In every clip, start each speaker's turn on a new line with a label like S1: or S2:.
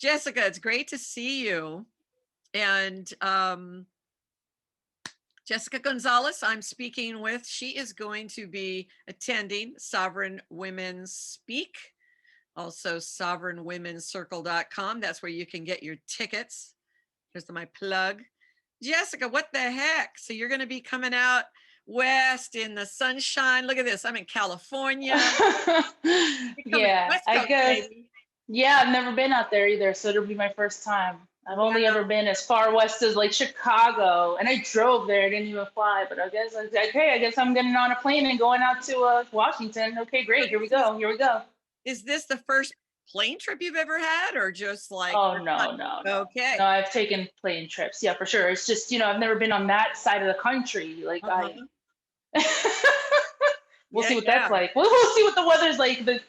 S1: Jessica, it's great to see you. And Jessica Gonzalez, I'm speaking with. She is going to be attending Sovereign Women Speak, also sovereignwomencircle.com. That's where you can get your tickets. Here's my plug. Jessica, what the heck? So you're going to be coming out west in the sunshine. Look at this. I'm in California. You're coming
S2: Yeah,
S1: West
S2: I
S1: Coast,
S2: guess.
S1: baby.
S2: Yeah, I've never been out there either, so it'll be my first time. I've only ever
S1: Wow.
S2: been as far west as like Chicago, and I drove there. I didn't even fly, but I guess I was like, okay, I guess I'm getting on a plane and going out to Washington. Okay,
S1: So
S2: great. Here we
S1: is this
S2: go. Here we go.
S1: is this the first plane trip you've ever had, or just like
S2: Oh
S1: for
S2: no,
S1: fun?
S2: no, no. No,
S1: Okay.
S2: I've taken plane trips. Yeah, for sure. It's just, I've never been on that side of the country. Like I
S1: Uh-huh.
S2: we'll
S1: Yeah,
S2: see what that's
S1: yeah.
S2: like. We'll see what the weather's like, the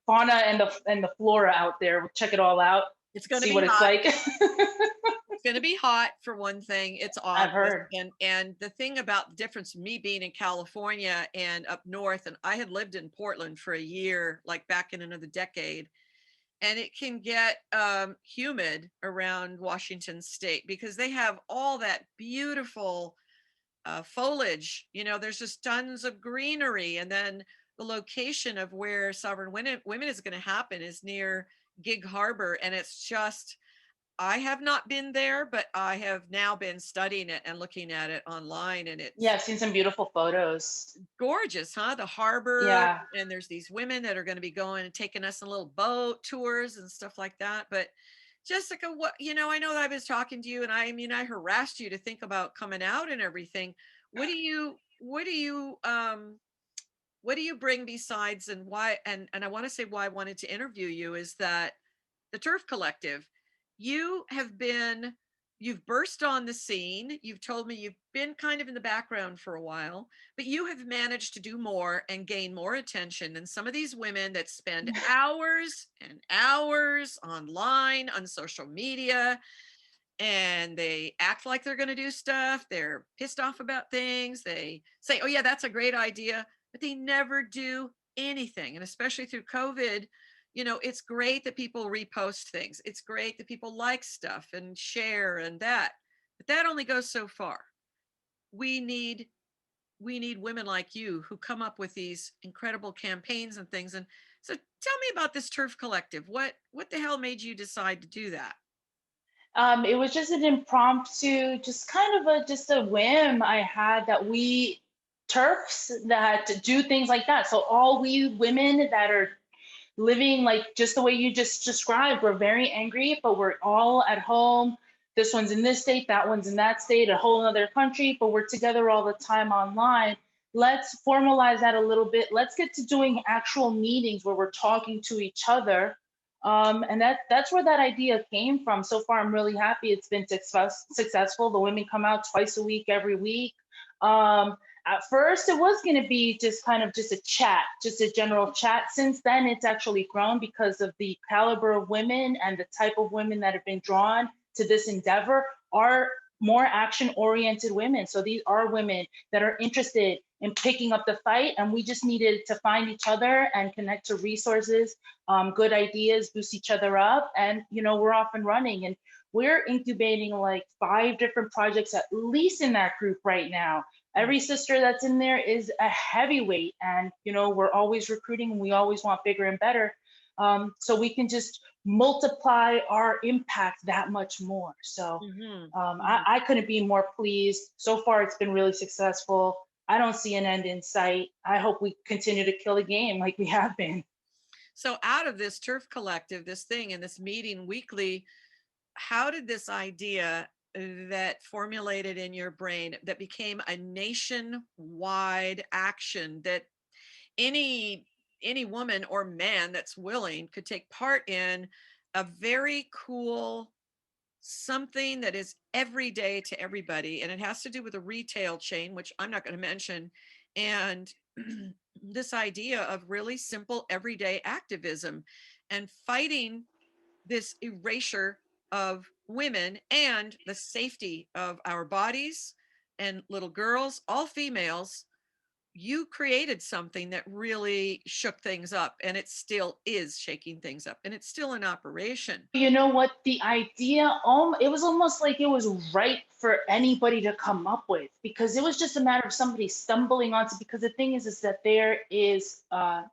S2: fauna and the flora out there. We'll check it all out.
S1: It's going to
S2: See
S1: be
S2: what it's
S1: hot.
S2: like.
S1: It's going to be hot for one thing. It's
S2: I've
S1: obvious.
S2: heard.
S1: And the thing about the difference of me being in California and up north, and I had lived in Portland for a year, like back in another decade, and it can get humid around Washington State because they have all that beautiful foliage. There's just tons of greenery, and then the location of where Sovereign Women is going to happen is near Gig Harbor, and it's just I have not been there, but I have now been studying it and looking at it online, and
S2: Yeah,
S1: it's
S2: I've seen some beautiful photos.
S1: gorgeous, huh? The harbor,
S2: Yeah.
S1: and there's these women that are going to be going and taking us on little boat tours and stuff like that. But Jessica, I know that I was talking to you, and I mean, I harassed you to think about coming out and everything. What do you bring besides, and why? And I want to say why I wanted to interview you is that the TERF Collective, you have been, you've burst on the scene. You've told me you've been kind of in the background for a while, but you have managed to do more and gain more attention than some of these women that spend hours and hours online on social media, and they act like they're going to do stuff. They're pissed off about things. They say, oh, yeah, that's a great idea, but they never do anything. And especially through COVID, it's great that people repost things. It's great that people like stuff and share and that, but that only goes so far. We need we need women like you who come up with these incredible campaigns and things. And so tell me about this TERF Collective. What the hell made you decide to do that?
S2: It was just an impromptu, just kind of just a whim I had that we TERFs that do things like that. So all we women that are living like just the way you just described, we're very angry, but we're all at home. This one's in this state, that one's in that state, a whole other country, but we're together all the time online. Let's formalize that a little bit. Let's get to doing actual meetings where we're talking to each other. And that's where that idea came from. So far, I'm really happy. It's been successful. The women come out twice a week, every week. At first, it was going to be just kind of just a chat, just a general chat. Since then, it's actually grown because of the caliber of women and the type of women that have been drawn to this endeavor are more action oriented women. So these are women that are interested in picking up the fight, and we just needed to find each other and connect to resources, good ideas, boost each other up, and we're off and running. And we're incubating like 5 different projects at least in that group right now. Every sister that's in there is a heavyweight, and we're always recruiting, and we always want bigger and better, so we can just multiply our impact that much more. So I couldn't be more pleased. So far, it's been really successful. I don't see an end in sight. I hope we continue to kill the game like we have been.
S1: So out of this TERF Collective, this thing and this meeting weekly, how did this idea that formulated in your brain that became a nationwide action that any any woman or man that's willing could take part in, a very cool something that is every day to everybody, and it has to do with a retail chain which I'm not going to mention, and this idea of really simple everyday activism and fighting this erasure of women and the safety of our bodies and little girls, all females, you created something that really shook things up, and it still is shaking things up, and it's still in operation.
S2: You know what? The idea, it was almost like it was right for anybody to come up with, because it was just a matter of somebody stumbling onto. Because the thing is that there is a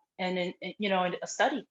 S2: study.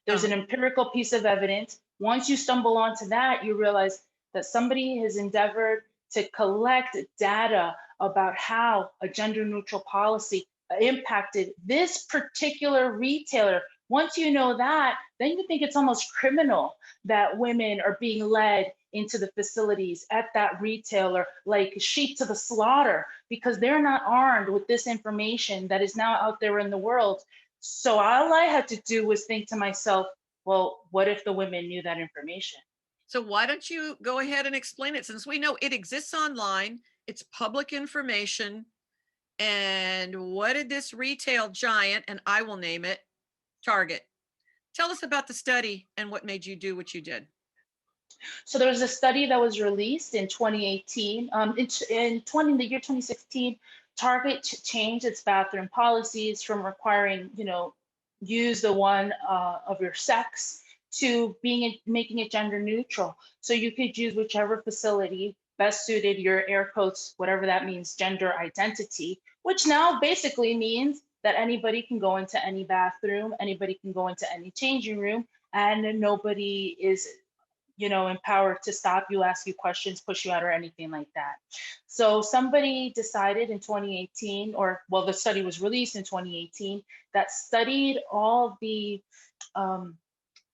S2: There's
S1: Uh-huh.
S2: an empirical piece of evidence. Once you stumble onto that, you realize that somebody has endeavored to collect data about how a gender neutral policy impacted this particular retailer. Once you know that, then you think it's almost criminal that women are being led into the facilities at that retailer like sheep to the slaughter, because they're not armed with this information that is now out there in the world. So all I had to do was think to myself, well, what if the women knew that information?
S1: So why don't you go ahead and explain it, since we know it exists online, it's public information. And what did this retail giant, and I will name it, Target, tell us about the study and what made you do what you did?
S2: So there was a study that was released in 2018. In the year 2016, Target changed its bathroom policies from requiring, use the one of your sex, to making it gender neutral. So you could use whichever facility best suited your air quotes, whatever that means, gender identity, which now basically means that anybody can go into any bathroom, anybody can go into any changing room, and nobody is empowered to stop you, ask you questions, push you out, or anything like that. So somebody decided in 2018, or well, the study was released in 2018, that studied all the um,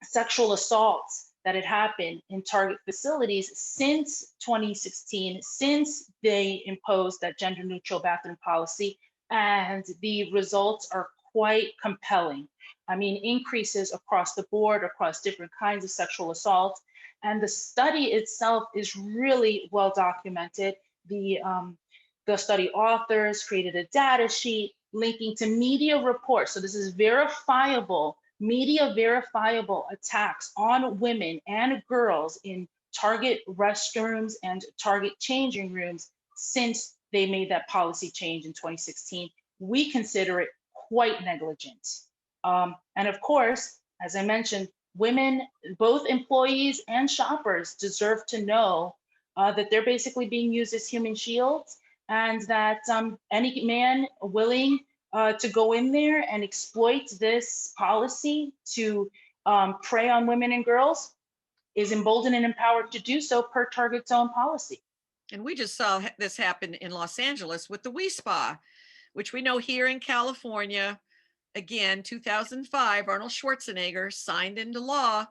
S2: sexual assaults that had happened in Target facilities since 2016, since they imposed that gender neutral bathroom policy. And the results are quite compelling. I mean, increases across the board, across different kinds of sexual assault. And the study itself is really well documented. The study authors created a data sheet linking to media reports. So this is verifiable, media verifiable attacks on women and girls in Target restrooms and Target changing rooms since they made that policy change in 2016. We consider it quite negligent. And of course, as I mentioned, women, both employees and shoppers, deserve to know that they're basically being used as human shields, and that any man willing to go in there and exploit this policy to prey on women and girls is emboldened and empowered to do so per Target's own policy.
S1: And we just saw this happen in Los Angeles with the We Spa, which we know here in California. Again, 2005, Arnold Schwarzenegger signed into law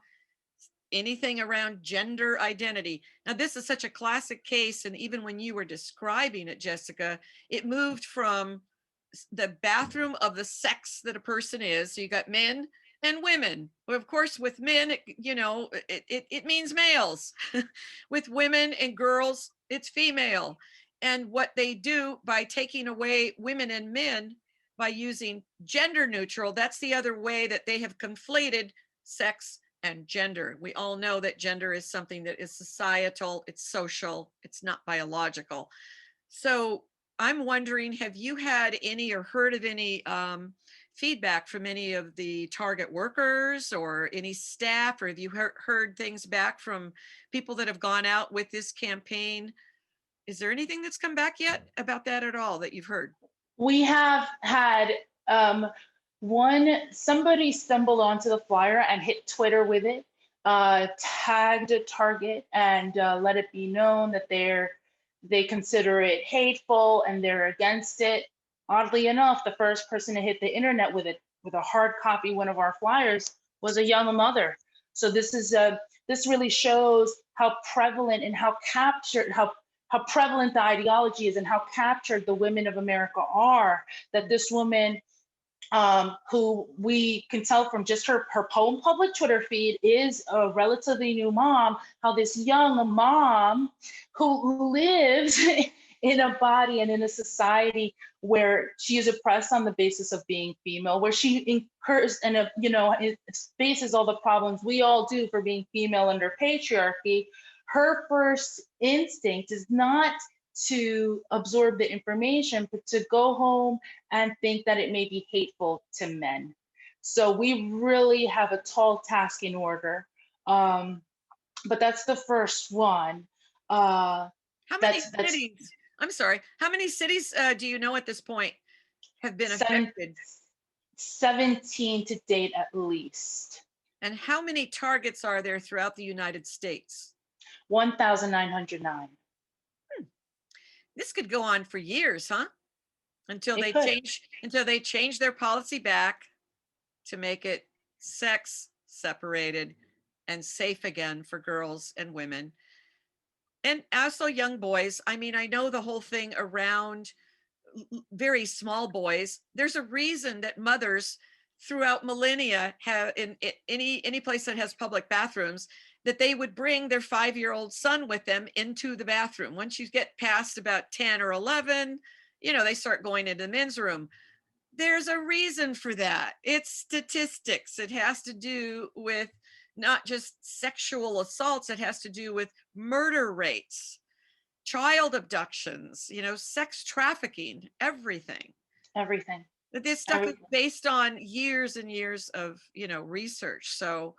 S1: anything around gender identity. Now, this is such a classic case. And even when you were describing it, Jessica, it moved from the bathroom of the sex that a person is. So you got men and women. Well, of course, with men, it means males. With women and girls, it's female. And what they do by taking away women and men by using gender neutral, that's the other way that they have conflated sex and gender. We all know that gender is something that is societal, it's social, it's not biological. So I'm wondering, have you had any or heard of any feedback from any of the Target workers or any staff, or have you heard things back from people that have gone out with this campaign? Is there anything that's come back yet about that at all that you've heard?
S2: We have had somebody stumbled onto the flyer and hit Twitter with it, tagged Target, and let it be known that they consider it hateful and they're against it. Oddly enough, the first person to hit the internet with it, with a hard copy one of our flyers, was a young mother. So this really shows how prevalent and how prevalent the ideology is and how captured the women of America are. That this woman, who we can tell from just her public Twitter feed, is a relatively new mom, how this young mom who lives in a body and in a society where she is oppressed on the basis of being female, where she incurs and faces all the problems we all do for being female under patriarchy. Her first instinct is not to absorb the information, but to go home and think that it may be hateful to men. So we really have a tall task in order. Um, but that's the first one. Uh,
S1: How many
S2: that's
S1: cities? I'm sorry. How many cities do you know at this point have been
S2: seven,
S1: affected?
S2: 17 to date at least.
S1: And how many targets are there throughout the United States?
S2: 1,909.
S1: This could go on for years, huh? Until
S2: It
S1: they
S2: could.
S1: change their policy back to make it sex separated and safe again for girls and women. And also young boys. I mean, I know the whole thing around very small boys. There's a reason that mothers throughout millennia have in any place that has public bathrooms, that they would bring their 5-year-old son with them into the bathroom. Once you get past about 10 or 11, they start going into the men's room. There's a reason for that. It's statistics. It has to do with not just sexual assaults, it has to do with murder rates, child abductions, sex trafficking, everything.
S2: Everything.
S1: This stuff is
S2: Everything.
S1: based on years and years of, research. So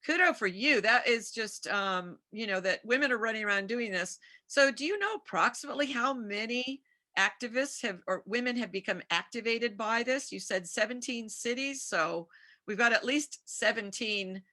S1: kudo for you. That is just, that women are running around doing this. So do you know approximately how many activists have or women have become activated by this? You said 17 cities. So we've got at least 17.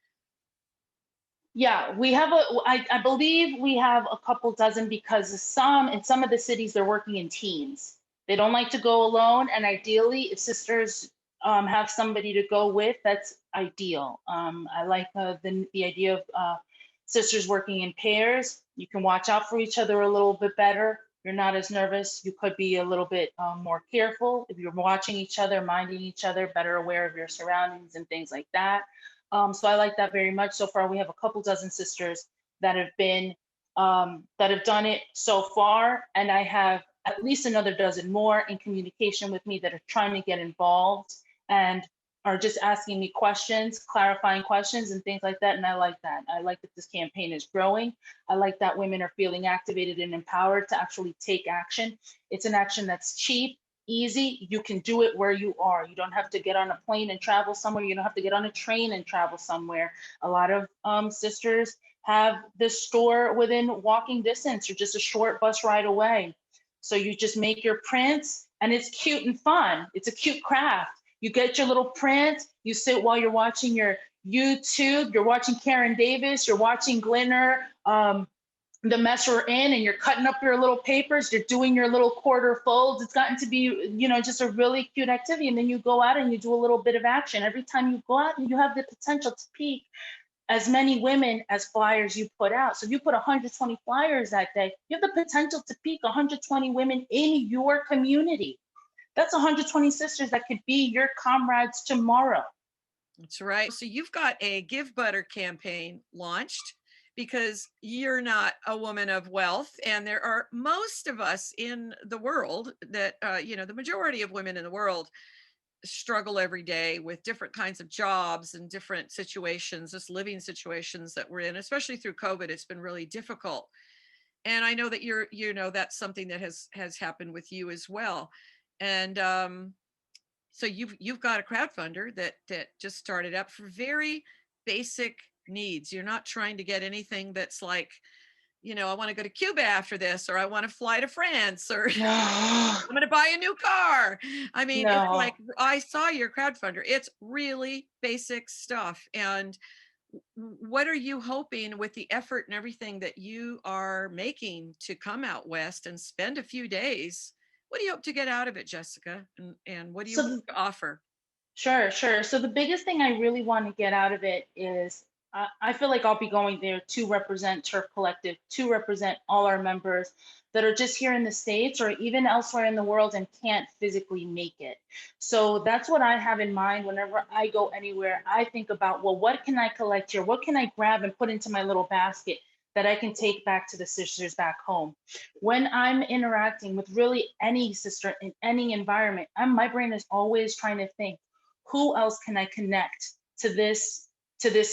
S2: Yeah, I believe we have a couple dozen because in some of the cities they're working in teams. They don't like to go alone, and ideally, if sisters have somebody to go with, that's ideal. I like the idea of sisters working in pairs. You can watch out for each other a little bit better. You're not as nervous. You could be a little bit more careful if you're watching each other, minding each other, better aware of your surroundings and things like that. So I like that very much. So far, we have a couple dozen sisters that have been that have done it so far, and I have at least another dozen more in communication with me that are trying to get involved and are just asking me questions, clarifying questions, and things like that. And I like that. I like that this campaign is growing. I like that women are feeling activated and empowered to actually take action. It's an action that's cheap, easy. You can do it where you are. You don't have to get on a plane and travel somewhere. You don't have to get on a train and travel somewhere. A lot of sisters have this store within walking distance or just a short bus ride away. So you just make your prints and it's cute and fun. It's a cute craft. You get your little print, you sit while you're watching your YouTube, you're watching Karen Davis, you're watching Glinner, the mess we're in, and you're cutting up your little papers, you're doing your little quarter folds. It's gotten to be, just a really cute activity. And then you go out and you do a little bit of action. Every time you go out, you have the potential to peak as many women as flyers you put out. So if you put 120 flyers that day, you have the potential to peak 120 women in your community. That's 120 sisters that could be your comrades tomorrow.
S1: That's right. So you've got a Give Butter campaign launched because you're not a woman of wealth. And there are most of us in the world that, the majority of women in the world struggle every day with different kinds of jobs and different situations, just living situations that we're in, especially through COVID. It's been really difficult. And I know that that's something that has happened with you as well. And so you've got a crowdfunder that just started up for very basic needs. You're not trying to get anything that's like, I want to go to Cuba after this, or I want to fly to France, or
S2: No,
S1: I'm going to buy a new car. I mean, it's
S2: no.
S1: like, I saw your crowdfunder. It's really basic stuff. And what are you hoping with the effort and everything that you are making to come out west and spend a few days? What do you hope to get out of it, Jessica? And what do you hope
S2: So
S1: to offer?
S2: sure, sure. So the biggest thing I really want to get out of it is I feel like I'll be going there to represent TERF Collective, to represent all our members that are just here in the States or even elsewhere in the world and can't physically make it. So that's what I have in mind whenever I go anywhere. I think about, well, what can I collect here? What can I grab and put into my little basket that I can take back to the sisters back home? When I'm interacting with really any sister in any environment, my brain is always trying to think, who else can I connect to this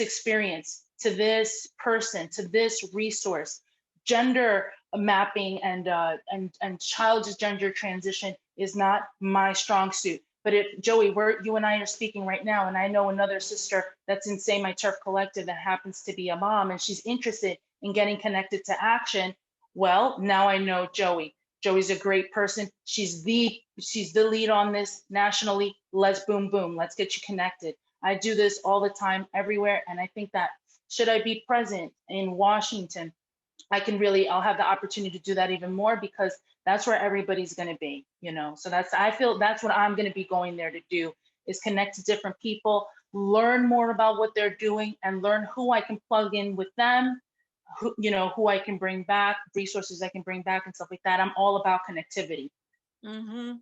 S2: experience, to this person, to this resource gender mapping and child's gender transition is not my strong suit. But if Joey, you and I are speaking right now, and I know another sister that's in, say, my TERF Collective that happens to be a mom, and she's interested in getting connected to action. Well, now I know Joey. Joey's a great person. She's the lead on this nationally. Let's boom boom. Let's get you connected. I do this all the time, everywhere, and I think that should I be present in Washington, I'll have the opportunity to do that even more because that's where everybody's going to be, So I feel that's what I'm going to be going there to do is connect to different people, learn more about what they're doing and learn who I can plug in with them, who I can bring back, resources I can bring back and stuff like that. I'm all about connectivity.
S1: Mm-hmm.